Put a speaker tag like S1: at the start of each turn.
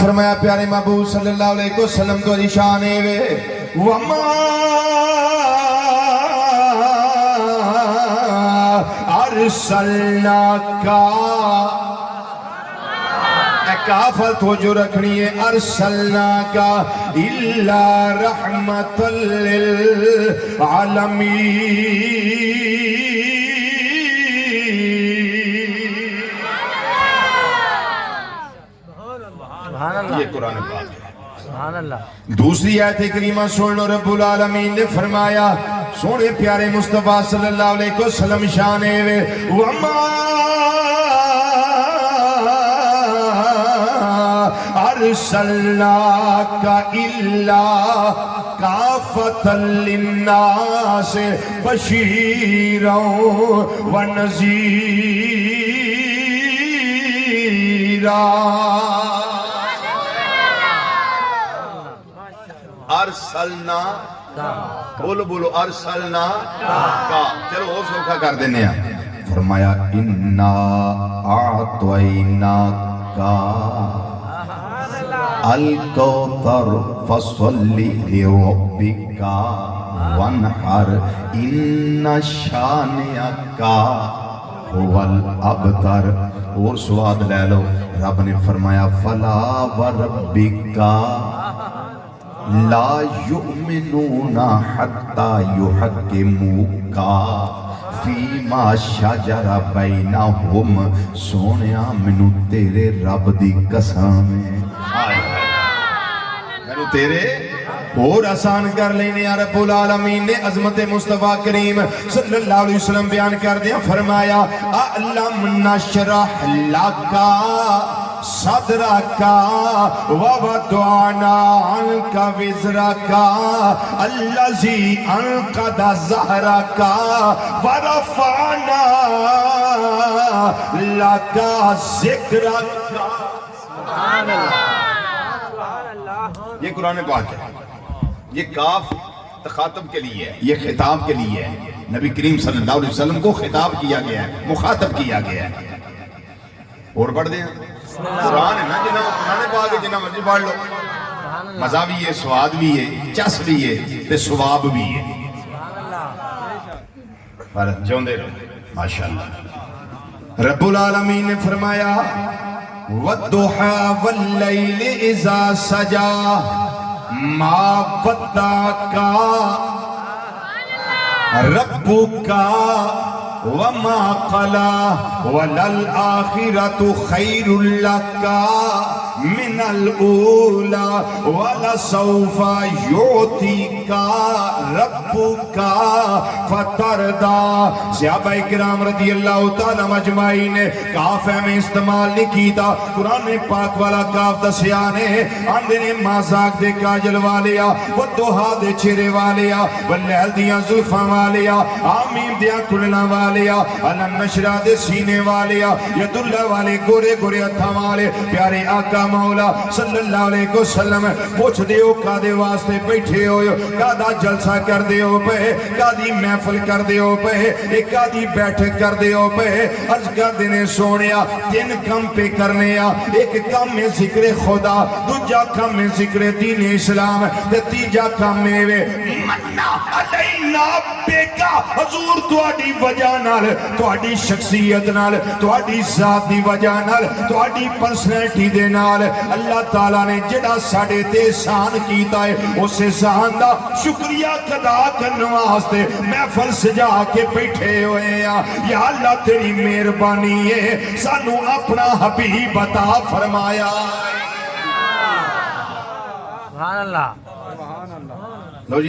S1: فرمایا پیارے محبوب صلی اللہ علیہ وسلم تو شان وے وما ارسلناک کافل توجہ رکھنی ہے ارسلناک الا رحمت للعالمین۔ یہ قرآن پاک ہے۔
S2: سبحان اللہ۔
S1: دوسری آیت کریمہ سن لو، رب العالمین نے فرمایا سونے پیارے مصطفیٰ صلی اللہ علیہ وسلم شانے وے وما ارسلناک الا کافۃ للناس بشیرا ونذیرا۔ ارسلنا بولو بولو ارسلنا کا چلو اور سوکھا کر دینے ہیں۔ فرمایا انا اعطینا کا الکوثر فصلی لربک وانحر ان شانئک هو الابتر۔ اور سواد لے لو، رب نے فرمایا فلا وربک لا یؤمنون حتی یحکموک فیما شجر بینہم۔ سونیا منو تیرے رب دی قسم ہے، منو تیرے اور آسان کر لینے یا رب العالمین نے عظمت مصطفیٰ کریم صلی اللہ علیہ وسلم بیان کر دیا۔ فرمایا اعلم نشرح لکا صدرکا ووضعنا عنکا وزرکا اللذی انقض ظہرکا ورفعنا لکا ذکرکا۔
S2: سبحان اللہ۔
S1: یہ قرآن پاک ہے، یہ کاف تخاطب کے لیے ہے، یہ خطاب کے لیے ہے، نبی کریم صلی اللہ علیہ وسلم کو خطاب کیا گیا ہے، مخاطب کیا گیا ہے۔ اور پڑھ دیں قرآن ہے نا، جنہاں قرآن پاک ہے، جنہاں مرضی پڑھ لو، مزہ بھی ہے، سواد بھی ہے، چس بھی ہے تے ثواب بھی ہے۔ فرد جوندے رہو ماشاءاللہ۔ رب العالمین نے فرمایا وَالضُّحَى وَاللَّيْلِ إِذَا سَجَى مَا وَدَّعَكَ رَبُّكَ وَمَا قَلَى وَلَلْآخِرَةُ خَيْرٌ لَكَ مِنَ الْأُولَى وَلَسَوْفَ يُعْطِيكَ رَبُّكَ فَتَرْضَى۔ صحابہ کرام رضی اللہ تعالیٰ مجمعین نے کاف میں استعمال نہیں کیتا، قرآن پاک والا کاف دسیا نے آندے نے مازاک دے کاجل والیا، والدوحا دے چھرے والیا، واللیل دیاں زلفاں والیا، آمین دیاں کلنا والیا، علم نشرہ دے سینے والیا، ید اللہ والے گورے گورے اتھا والے، پیارے آقا مولا صلی اللہ علیہ وسلم پوچھ دیو کا دے واسطے بیٹھے ہوئے، کا دا جلسہ کر دیو پہ، کا دی محفل کر دیو پہ، ایک کا دی بیٹھ کر دیو پہ۔ از کر دینے سونیا تین کم پہ کرنیا، ایک کم میں ذکر خدا، دوجا کم میں ذکر دین اسلام، تیجا کم میں وے مننا علینا بیکا۔ حضور تواڈی وجہ نال، تواڈی شخصیت نال، تواڈی ذات دی وجہ نال، تواڈی پرسنالٹی دے نال اللہ تعالیٰ نے جڑا ساڑے تے احسان کیتا ہے، اس احسان دا شکریہ ادا کرنے واسطے محفل سجا کے بیٹھے ہوئے ہیں۔ یا اللہ تیری مہربانی ہے، سانو اپنا حبیب عطا فرمایا۔
S2: سبحان اللہ۔
S1: لو جی